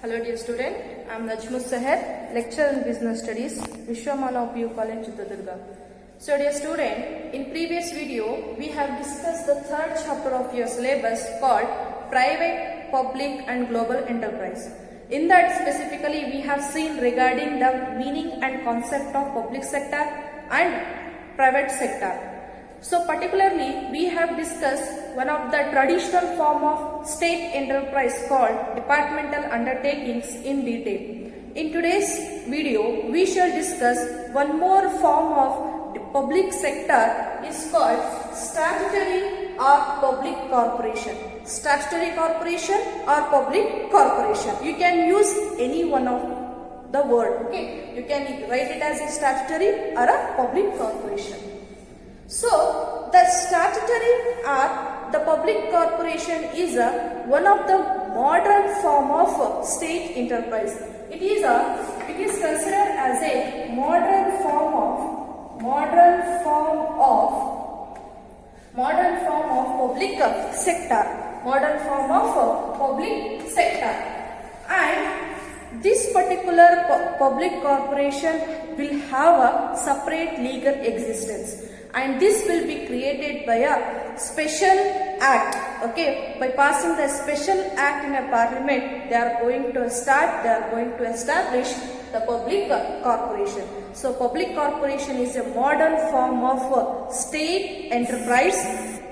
Hello dear student, I am Najmus Seher, lecturer in business studies, Vishwamana PU College, Chitradurga. So dear student, in previous video we have discussed the third chapter of your syllabus called Private, Public and Global Enterprise. In that specifically we have seen regarding the meaning and concept of public sector and private sector. So particularly we have discussed one of the traditional form of state enterprise called departmental undertakings in detail. In today's video we shall discuss one more form of the public sector is called statutory or public corporation. Statutory corporation or public corporation. You can use any one of the word. Okay, you can write it as a statutory or a public corporation. So, the statutory or the public corporation is one of the modern form of state enterprise. It is considered as a modern form of public sector, and this particular public corporation will have a separate legal existence. And this will be created by a special act. Okay, by passing the special act in a parliament, they are going to establish the public corporation. So public corporation is a modern form of state enterprise,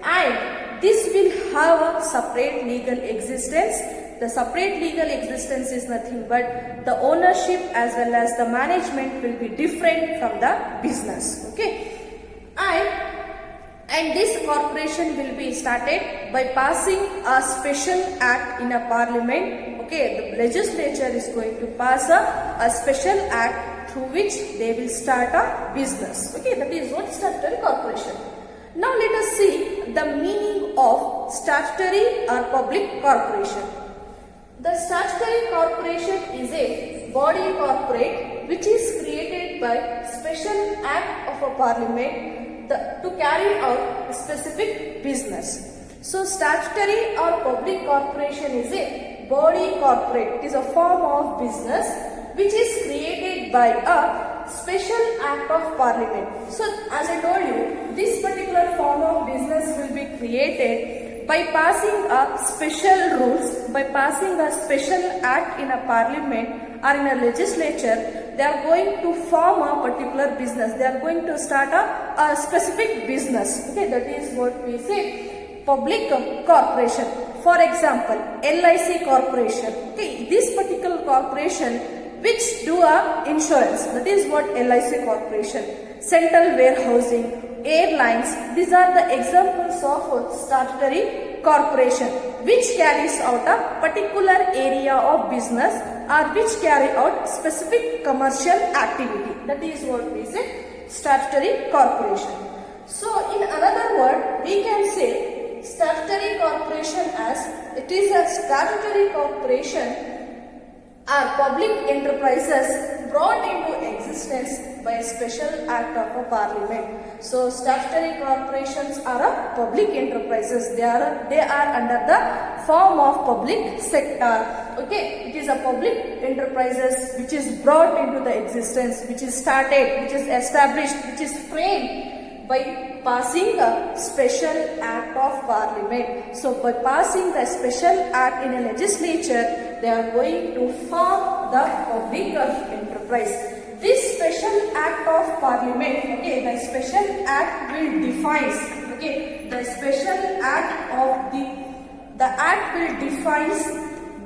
and this will have a separate legal existence. The separate legal existence is nothing but the ownership as well as the management will be different from the business. Okay. And this corporation will be started by passing a special act in a parliament. Okay, the legislature is going to pass a special act through which they will start a business. Okay, that is what statutory corporation. Now let us see the meaning of statutory or public corporation. The statutory corporation is a body corporate which is created by special act of a parliament to carry out a specific business. So statutory or public corporation is a body corporate. It is a form of business which is created by a special act of parliament. So as I told you, this particular form of business will be created by passing a special rules, by passing a special act in a parliament or in a legislature. They are going to form a particular business. They are going to start a specific business. Okay, that is what we say public corporation. For example, LIC corporation. Okay, this particular corporation which do a insurance. That is what LIC corporation. Central warehousing, airlines. These are the examples of statutory corporation which carries out a particular area of business or which carry out specific commercial activity. That is what we say statutory corporation. So in another word we can say statutory corporation as it is a statutory corporation are public enterprises brought into existence by a special act of a parliament. So statutory corporations are a public enterprises. They are under the form of public sector. Okay, it is a public enterprises which is brought into the existence, which is started, which is established, which is framed by passing a special act of parliament. So by passing the special act in a legislature, they are going to form the public enterprise. This special act of parliament, okay, the special act will define, okay, the special act of the act will define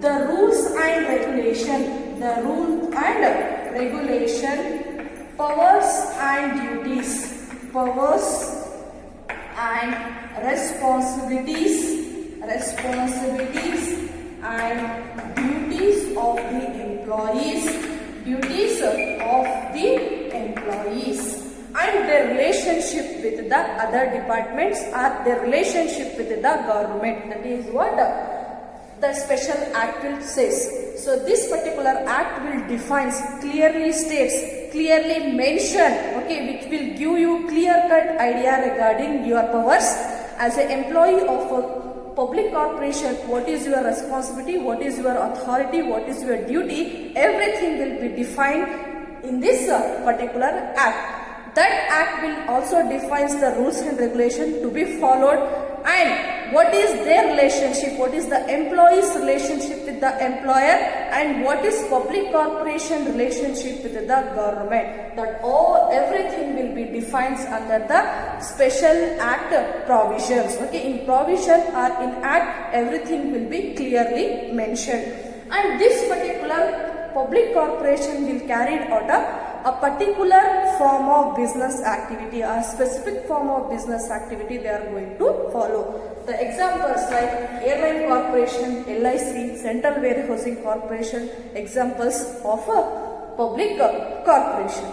the rules and regulation, powers and duties, and responsibilities and duties of the employees, and their relationship with the other departments or their relationship with the government. That is what the special act will says. So this particular act will defines, clearly states, clearly mention, okay, which will give you clear-cut idea regarding your powers as an employee of public corporation, what is your responsibility, what is your authority, what is your duty, everything will be defined in this particular act. That act will also defines the rules and regulation to be followed, and what is their relationship, what is the employee's relationship with the employer, and what is public corporation relationship with the government. That all everything will be defined under the special act provisions. Okay, in provision or in act, everything will be clearly mentioned. And this particular public corporation will carry out a particular form of business activity, a specific form of business activity they are going to follow. The examples like Airline Corporation, LIC, Central Warehousing Corporation, examples of a public corporation.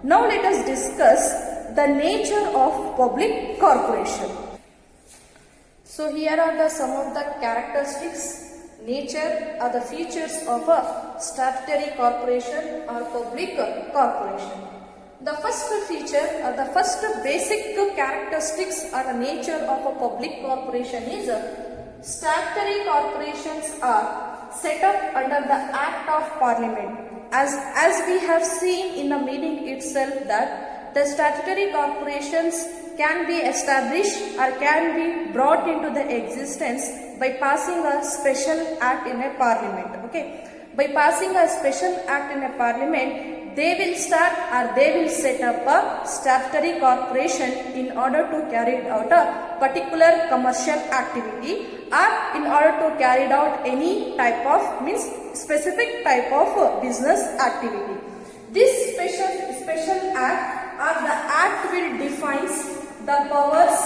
Now let us discuss the nature of public corporation. So here are some of the characteristics, nature or the features of a statutory corporation or public corporation. The first feature or the first basic characteristics or the nature of a public corporation is statutory corporations are set up under the Act of Parliament. As we have seen in the meeting itself that the statutory corporations can be established or can be brought into the existence by passing a special act in a parliament. Okay, by passing a special act in a parliament, they will start or they will set up a statutory corporation in order to carry out a particular commercial activity or in order to carry out any type of specific type of business activity. This special act or the act will defines the powers,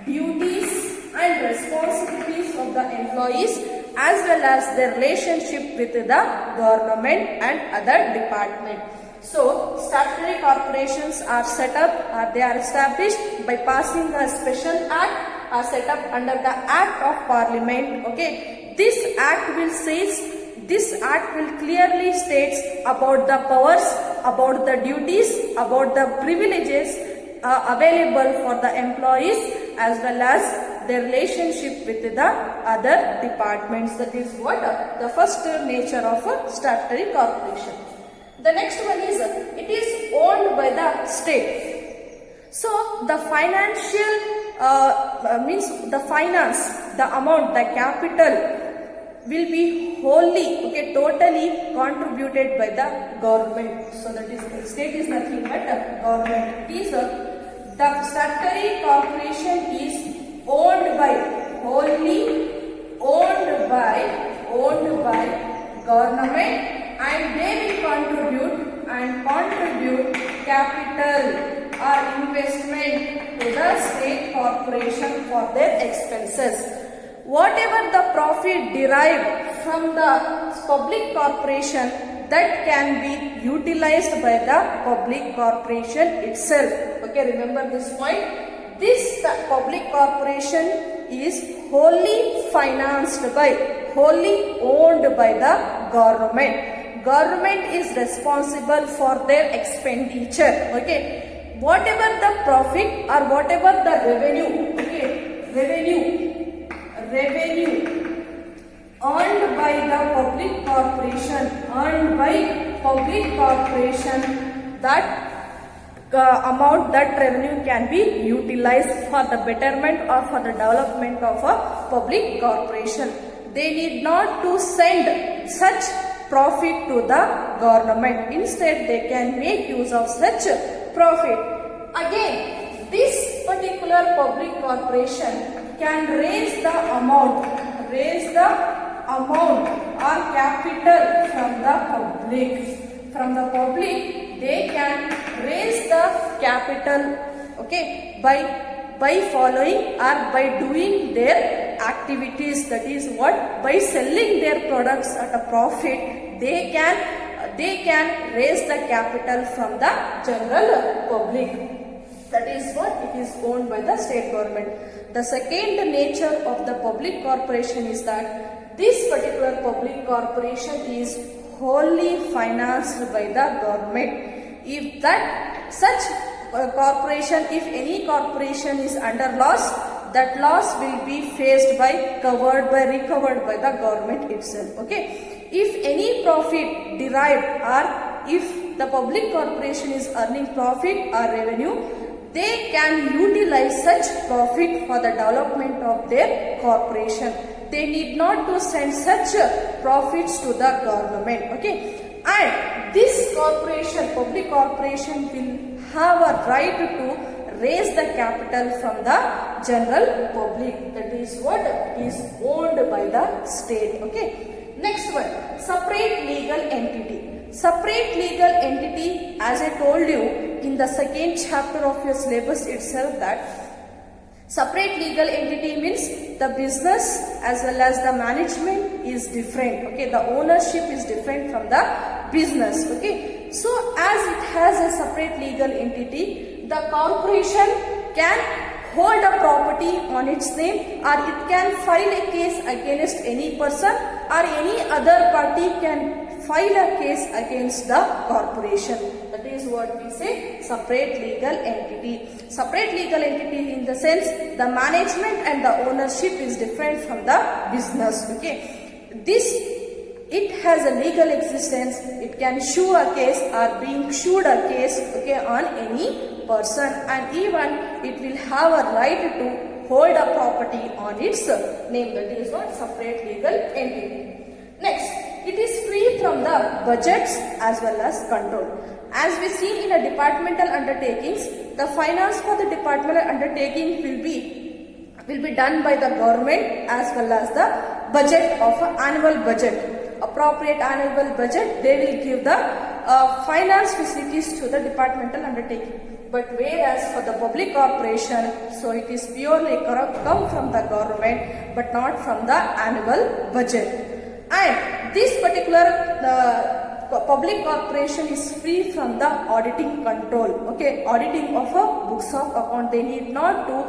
duties and responsibilities of the employees as well as their relationship with the government and other department. So, statutory corporations are set up or they are established by passing a special act or set up under the Act of Parliament. Okay, this act will clearly states about the powers, about the duties, about the privileges available for the employees as well as their relationship with the other departments. That is what the first nature of a statutory corporation. The next one is it is owned by the state. So the financial the finance, the amount, the capital will be wholly, totally contributed by the government. So that is the state is nothing but the government. It is the statutory corporation is wholly owned by government, and they will contribute capital or investment to the state corporation for their expenses. Whatever the profit derived from the public corporation, that can be utilized by the public corporation itself. Okay, remember this point. This public corporation is wholly owned by the government. Government is responsible for their expenditure. Okay, whatever the profit or whatever the revenue, revenue earned by the public corporation, that amount, that revenue can be utilized for the betterment or for the development of a public corporation. They need not to send such profit to the government. Instead, they can make use of such profit. Again, this particular public corporation can raise the amount or capital from the public. They can raise the capital, by following or by doing their activities. That is what, by selling their products at a profit, they can raise the capital from the general public. That is what it is owned by the state government. The second nature of the public corporation is that this particular public corporation is wholly financed by the government. If that such corporation, if any corporation is under loss, that loss will be faced by, recovered by the government itself. Okay. If any profit derived or if the public corporation is earning profit or revenue, they can utilize such profit for the development of their corporation. They need not to send such profits to the government. Okay. And this corporation, public corporation, will have a right to raise the capital from the general public. That is what is owned by the state. Okay. Next one, separate legal entity. Separate legal entity, as I told you in the second chapter of your syllabus itself, that separate legal entity means the business as well as the management is different. Okay, the ownership is different from the business. Okay, so as it has a separate legal entity, the corporation can hold a property on its name, or it can file a case against any person, or any other party can file a case against the corporation. That is what we say, separate legal entity. Separate legal entity in the sense the management and the ownership is different from the business. Okay, it has a legal existence. It can sue a case or being sued a case, okay, on any person, and even it will have a right to hold a property on its name. That is what separate legal entity. Next, it is free from the budgets as well as control. As we see in a departmental undertakings, the finance for the departmental undertaking will be done by the government as well as the budget of an annual budget. Appropriate annual budget, they will give the finance facilities to the departmental undertaking. But whereas for the public corporation, so it is purely come from the government but not from the annual budget. And this particular public corporation is free from the auditing control. Okay, auditing of a books of account. They need not to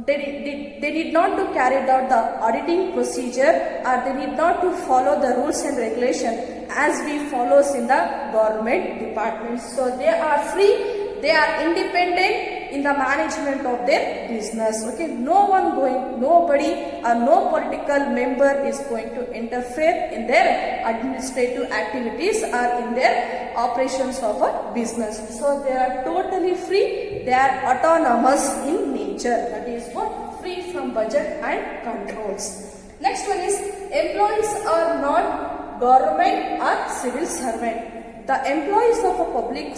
they need not to carry out the auditing procedure, or they need not to follow the rules and regulation as we follows in the government departments. So they are free, they are independent in the management of their business. Okay, nobody or no political member is going to interfere in their administrative activities or in their operations of a business. So they are totally free, they are autonomous in nature. That is what, free from budget and controls. Next one is, employees are not government or civil servant. The employees of a public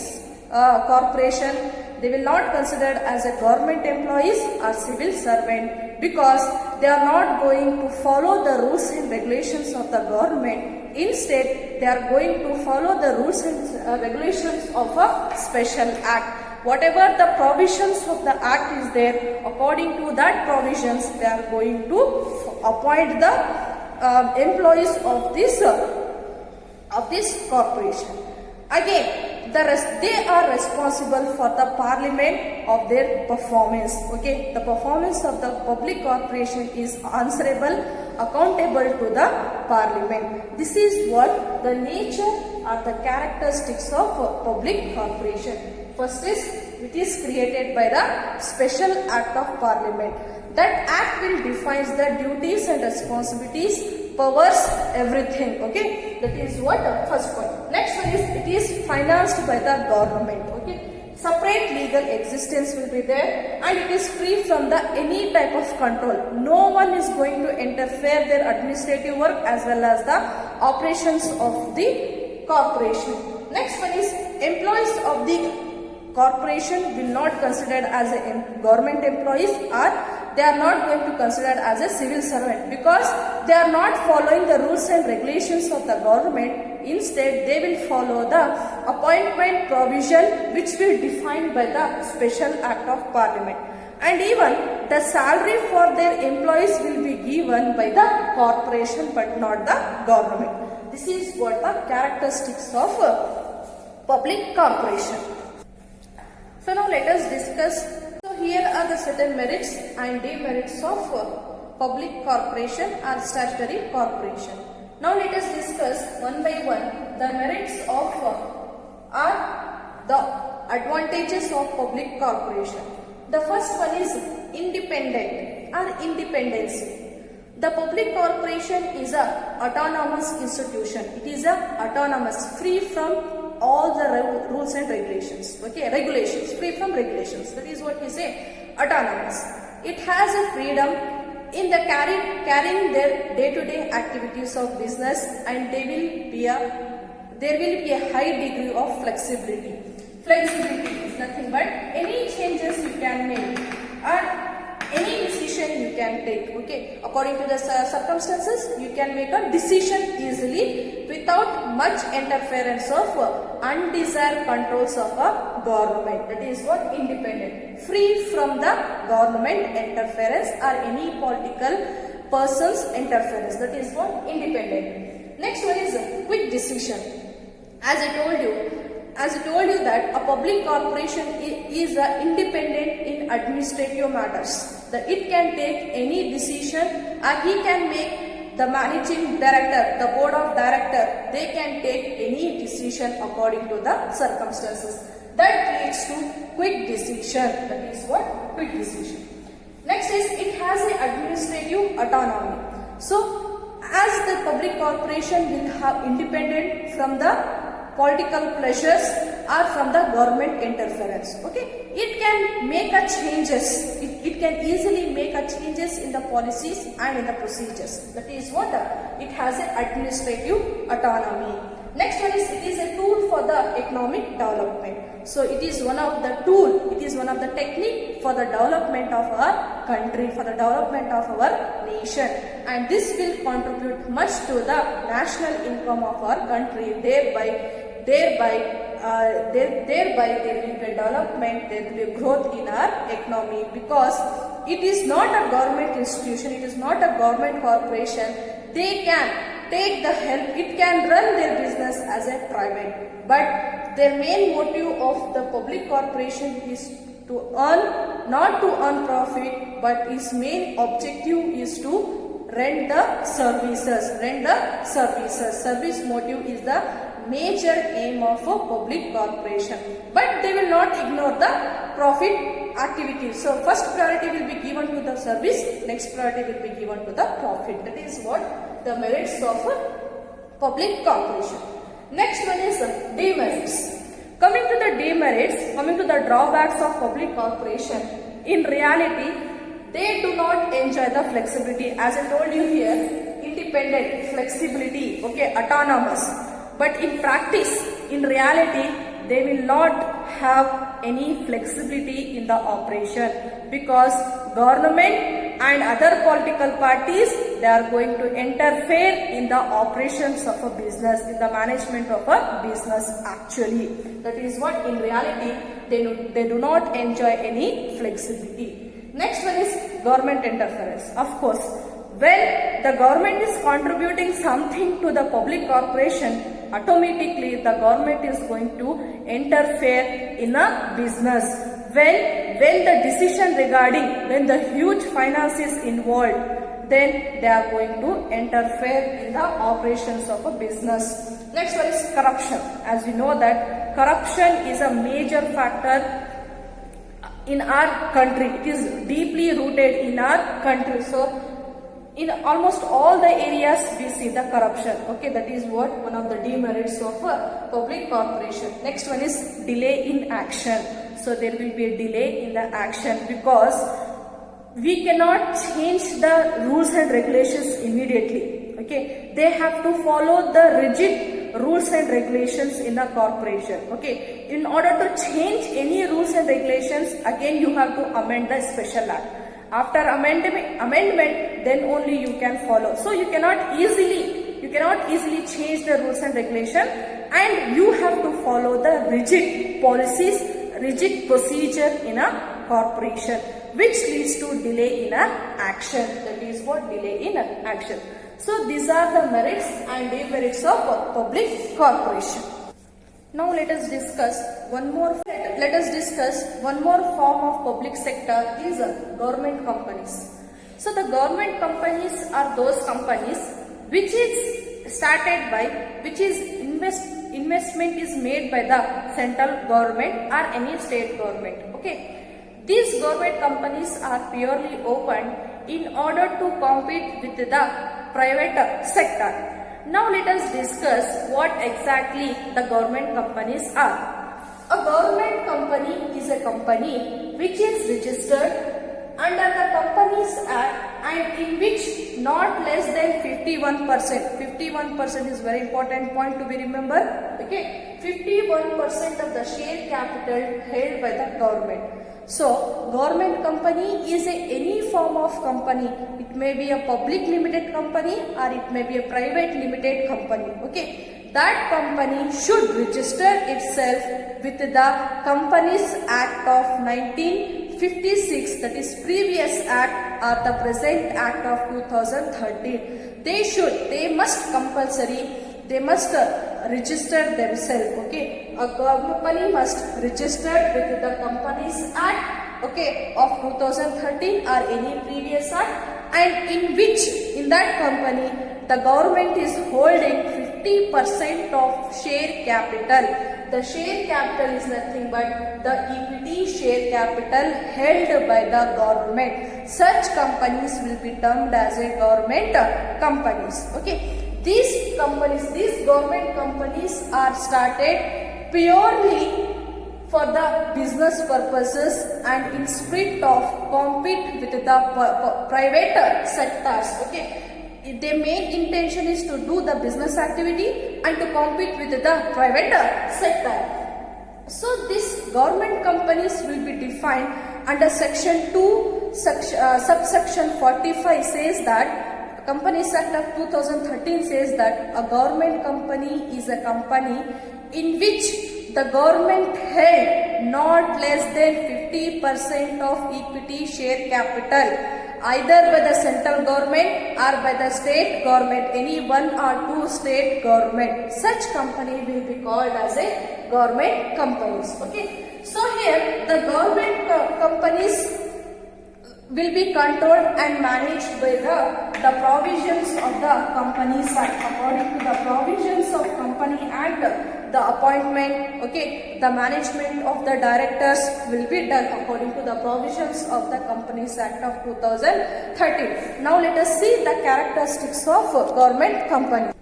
corporation, they will not considered as a government employees or civil servant, because they are not going to follow the rules and regulations of the government. Instead, they are going to follow the rules and regulations of a special act. Whatever the provisions of the act is there, according to that provisions, they are going to appoint the employees of this corporation. Again, they are responsible for the parliament of their performance. Okay, the performance of the public corporation is answerable, accountable to the parliament. This is what the nature or the characteristics of a public corporation. First is, it is created by the special act of parliament. That act will define the duties and responsibilities, powers, everything. Okay, that is what first point. Next one is, it is financed by the government. Okay, separate legal existence will be there, and it is free from the any type of control. No one is going to interfere their administrative work as well as the operations of the corporation. Next one is, employees of the corporation will not considered as a government employees, or they are not going to consider as a civil servant, because they are not following the rules and regulations of the government. Instead, they will follow the appointment provision which will be defined by the special act of parliament. And even the salary for their employees will be given by the corporation but not the government. This is what the characteristics of public corporation. So now let us discuss. So here are the certain merits and demerits of public corporation or statutory corporation. Now let us discuss one by one the merits of or the advantages of public corporation. The first one is independent or independency. The public corporation is a autonomous institution. It is a autonomous, free from all the rules and regulations. Okay, regulations, free from regulations. That is what we say, autonomous. It has a freedom in the carrying their day-to-day activities of business, and there will be a high degree of flexibility. Flexibility is nothing but any changes you can make or any decision you can take. Okay, according to the circumstances, you can make a decision easily without much interference of undesired controls of a government. That is what independent, free from the government interference or any political person's interference. That is what independent. Next one is quick decision. As I told you that a public corporation is independent in administrative matters. That it can take any decision, and he can make the managing director, the board of director, they can take any decision according to the circumstances. That leads to quick decision. That is what quick decision. Next is it has an administrative autonomy. So as the public corporation will have independent from the political pleasures or from the government interference. Okay, it can make a changes. It can easily make a changes in the policies and in the procedures. That is what it has an administrative autonomy. Next one is it is a tool for the economic development. So it is one of the tool. It is one of the technique for the development of our country, for the development of our nation, and this will contribute much to the national income of our country. Thereby there will be development, there will be growth in our economy, because it is not a government institution, it is not a government corporation. They can take the help, it can run their business as a private, but their main motive of the public corporation is to earn, not to earn profit, but its main objective is to rent the services. Service motive is the major aim of a public corporation, but they will not ignore the profit activity. So first priority will be given to the service, next priority will be given to the profit. That is what the merits of a public corporation. Next one is demerits. Coming to the demerits, coming to the drawbacks of public corporation, in reality they do not enjoy the flexibility. As I told you here, independent, flexibility, okay, autonomous. But in practice, in reality, they will not have any flexibility in the operation, because government and other political parties, they are going to interfere in the operations of a business, in the management of a business actually. That is what in reality they do not enjoy any flexibility. Next one is government interference. Of course, when the government is contributing something to the public corporation, automatically the government is going to interfere in a business. When the decision regarding, when the huge finance is involved, then they are going to interfere in the operations of a business. Next one is corruption. As we know that corruption is a major factor in our country. It is deeply rooted in our country. So in almost all the areas we see the corruption. Okay, that is what one of the demerits of a public corporation. Next one is delay in action. So there will be a delay in the action, because we cannot change the rules and regulations immediately. Okay, they have to follow the rigid rules and regulations in a corporation. Okay, in order to change any rules and regulations, again you have to amend the special act. After amendment, then only you can follow. So you cannot easily change the rules and regulation, and you have to follow the rigid policies, rigid procedure in a corporation, which leads to delay in a action. That is what delay in action. So these are the merits and demerits of a public corporation. Now let us discuss one more form of public sector is government companies. So the government companies are those companies which is started by, which is investment is made by the central government or any state government. Okay, These government companies are purely opened in order to compete with the private sector. Now let us discuss what exactly the government companies are. A government company is a company which is registered under the Companies Act and in which not less than 51% is very important point to be remembered. Okay, 51% of the share capital held by the government. So, government company is any form of company. It may be a public limited company or it may be a private limited company. Okay, that company should register itself with the Companies Act of 1956, that is previous act or the present act of 2013. They must register themselves. Okay, a company must register with the Companies Act, okay, of 2013 or any previous act, and in that company the government is holding 50% of share capital. The share capital is nothing but the equity share capital held by the government. Such companies will be termed as a government companies. Okay. These government companies are started purely for the business purposes and in spirit of compete with the private sectors. Okay. Their main intention is to do the business activity and to compete with the private sector. So these government companies will be defined under section 2 subsection 45 says that Companies Act of 2013 says that a government company is a company in which the government held not less than 50% of equity share capital, either by the central government or by the state government, any one or two state government. Such company will be called as a government companies. Okay. So here the government companies will be controlled and managed by the provisions of the Companies Act. According to the provisions of Company Act, the appointment, okay, the management of the directors will be done according to the provisions of the Companies Act of 2013. Now let us see the characteristics of government company.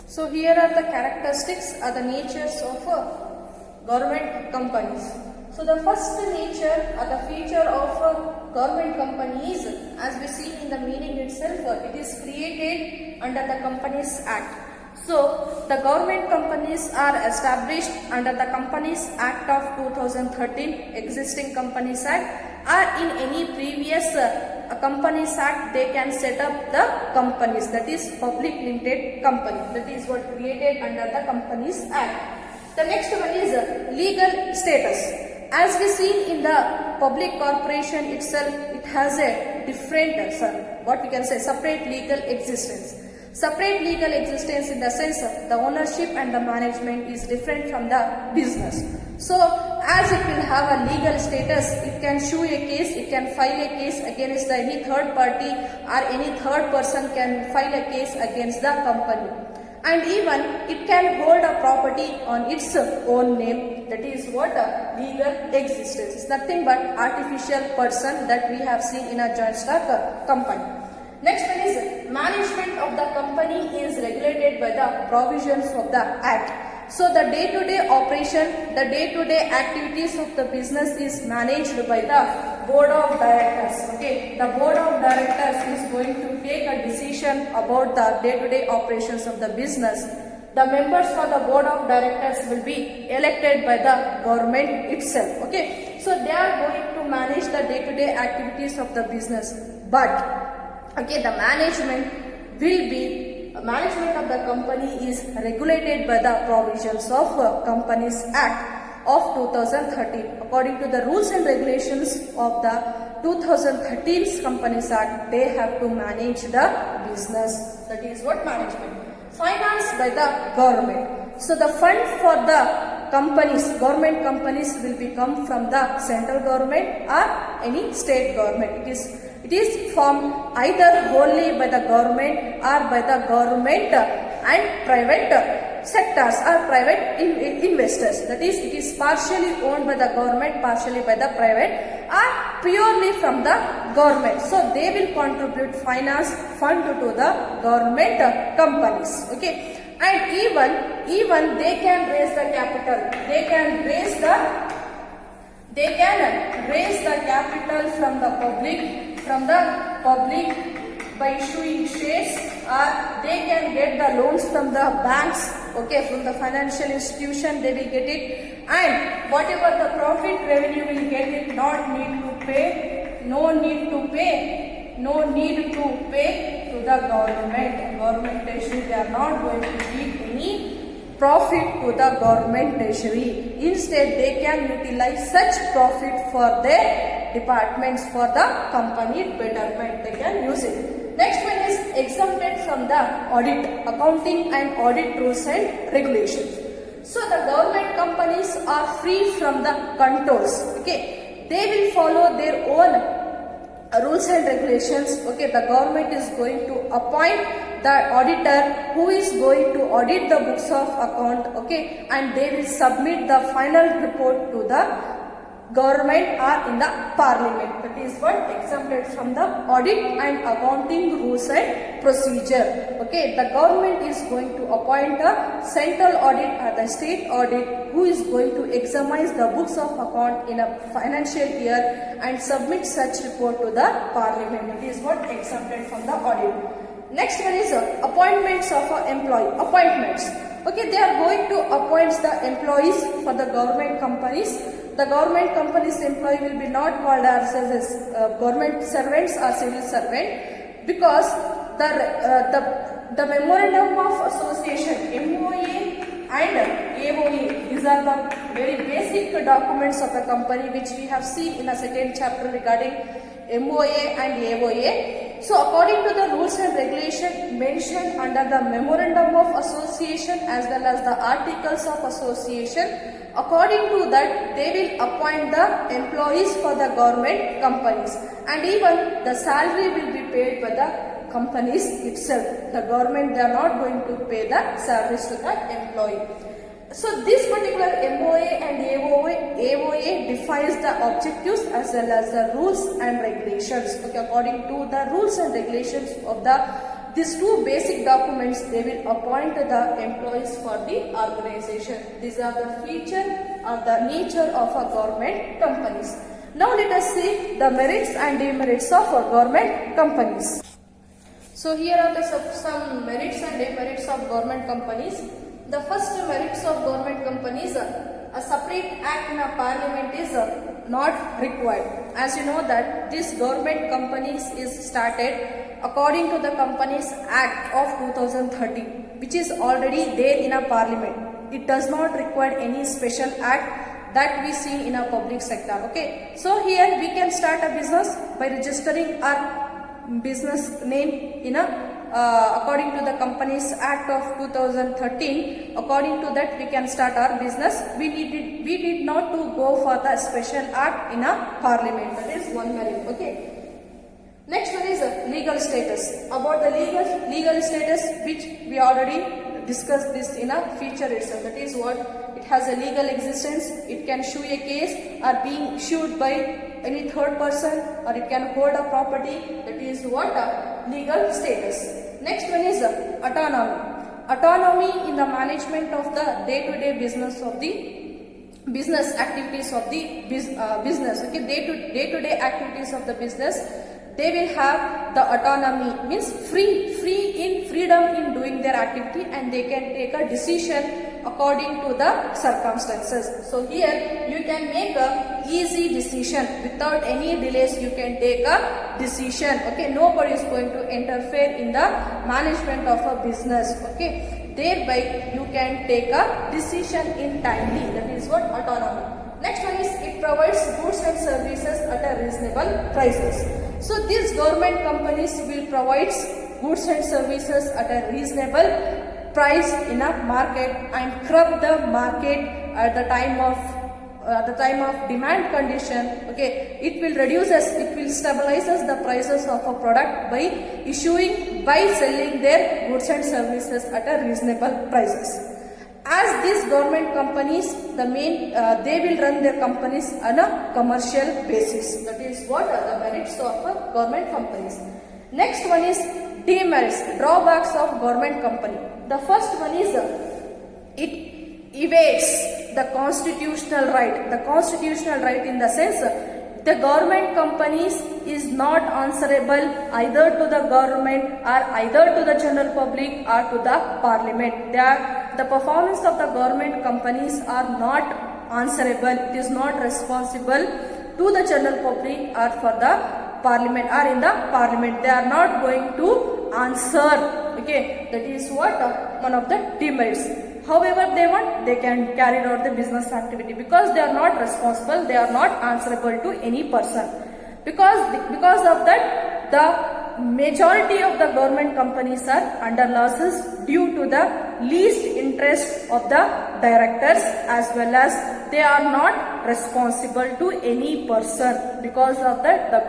So here are the characteristics or the natures of government companies. So the first nature or the feature of a government company is, as we see in the meaning itself, it is created under the Companies Act. So the government companies are established under the Companies Act of 2013, existing Companies Act, or in any previous Companies Act they can set up the companies, that is public limited company. That is what created under the Companies Act. The next one is legal status. As we see in the public corporation itself, it has a different, separate legal existence. Separate legal existence in the sense of the ownership and the management is different from the business. So, as it will have a legal status, it can sue a case, it can file a case against any third party, or any third person can file a case against the company. And even it can hold a property on its own name. That is what a legal existence. It's nothing but artificial person that we have seen in a joint stock company. Next one is management of the company is regulated by the provisions of the Act. So the day-to-day operation, the day-to-day activities of the business is managed by the board of directors. Okay, the board of directors is going to take a decision about the day-to-day operations of the business. The members for the board of directors will be elected by the government itself. Okay, so they are going to manage the day-to-day activities of the business. But okay, the management of the company is regulated by the provisions of Companies Act of 2013. According to the rules and regulations of the 2013 Companies Act, they have to manage the business. That is what management. Financed by the government. So the fund for the companies, government companies will become from the central government or any state government. It is It is formed either wholly by the government or by the government and private sectors or private investors. That is, it is partially owned by the government, partially by the private, or purely from the government. So they will contribute finance fund to the government companies. Okay, and even they can raise the capital. They can raise the capital from the public by issuing shares, or they can get the loans from the banks, okay, from the financial institution they will get it, and whatever the profit revenue will get it, no need to pay to the government treasury. They are not going to give any profit to the government treasury. Instead, they can utilize such profit for their departments, for the company betterment. They can use it. Next one is exempted from the audit, accounting and audit rules and regulations. So the government companies are free from the controls. Okay, they will follow their own rules and regulations. Okay, the government is going to appoint the auditor who is going to audit the books of account. Okay, and they will submit the final report to the government or in the parliament. That is what exempted from the audit and accounting rules and procedure. Okay, the government is going to appoint a central audit or the state audit who is going to examine the books of account in a financial year and submit such report to the parliament. It is what exempted from the audit. Next one is appointments of employee. Appointments. Okay, they are going to appoint the employees for the government companies. The government company's employee will be not called as government servants or civil servant, because the memorandum of association, MOA and AOA, these are the very basic documents of the company which we have seen in a second chapter regarding MOA and AOA. So according to the rules and regulation mentioned under the memorandum of association as well as the articles of association, according to that they will appoint the employees for the government companies, and even the salary will be paid by the companies itself. The government, they are not going to pay the salaries to the employee. So this particular MOA and AOA defines the objectives as well as the rules and regulations. Okay, according to the rules and regulations of these two basic documents, they will appoint the employees for the organization. These are the feature or the nature of a government companies. Now let us see the merits and demerits of government companies. So here are some merits and demerits of government companies. The first merits of government companies, a separate act in a parliament is not required. As you know that this government companies is started according to the Companies Act of 2013, which is already there in a parliament. It does not require any special act that we see in a public sector. Okay, so here we can start a business by registering our business name in a according to the Companies Act of 2013. According to that we can start our business. We did not to go for the special act in a parliament. That is one merit. Okay. Next one is legal status. About the legal status, which we already discussed this in a feature itself. That is what it has a legal existence. It can sue a case or being issued by any third person, or it can hold a property. That is what legal status. Next one is autonomy. Autonomy in the management of the day-to-day business of the business activities of the business. Okay, day-to-day activities of the business. They will have the autonomy, means freedom in doing their activity, and they can take a decision according to the circumstances. So here you can make a easy decision without any delays. You can take a decision. Okay, nobody is going to interfere in the management of a business. Okay, thereby you can take a decision in timely. That is what autonomy. Next one is it provides goods and services at a reasonable prices. So these government companies will provide goods and services at a reasonable price in a market and curb the market at the time of at the time of demand condition, okay, it will stabilizes the prices of a product by selling their goods and services at a reasonable prices. As these government companies, they will run their companies on a commercial basis. That is what are the merits of government companies. Next one is demerits, drawbacks of government company. The first one is it evades the constitutional right. The constitutional right in the sense the government companies is not answerable either to the government or either to the general public or to the parliament. The performance of the government companies are not answerable. It is not responsible to the general public or for the parliament or in the parliament. They are not going to answer. Okay, that is what one of the demerits. However they can carry out the business activity because they are not responsible, they are not answerable to any person. Because of that, the majority of the government companies are under losses due to the least interest of the directors, as well as they are not responsible to any person. Because of that, the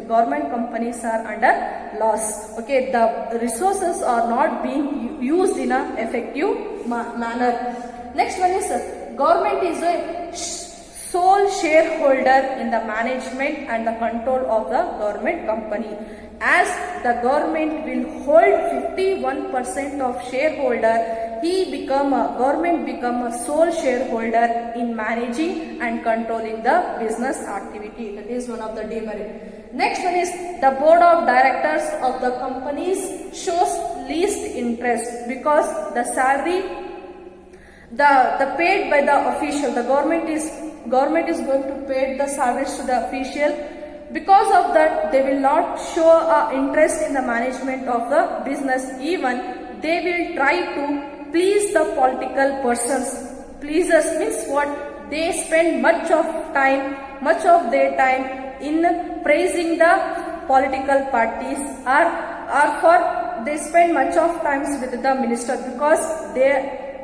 government companies are under loss. Okay, the resources are not being used in an effective manner. Next one is government is a sole shareholder in the management and the control of the government company. As the government will hold 51% of shareholder, government become a sole shareholder in managing and controlling the business activity. That is one of the demerit. Next one is the board of directors of the companies shows least interest because the salary the paid by the official, the government is going to pay the salaries to the official. Because of that, they will not show interest in the management of the business. Even they will try to please the political persons. Pleasers means what? They spend much of their time in praising the political parties or they spend much of times with the minister because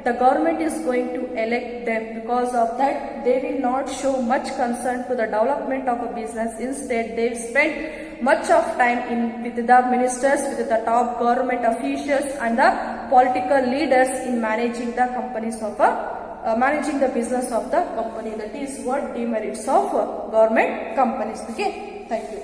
the government is going to elect them. Because of that, they will not show much concern to the development of a business. Instead, they spend much of time with the ministers, with the top government officials and the political leaders in managing the managing the business of the company. That is what demerits of government companies. Okay, thank you.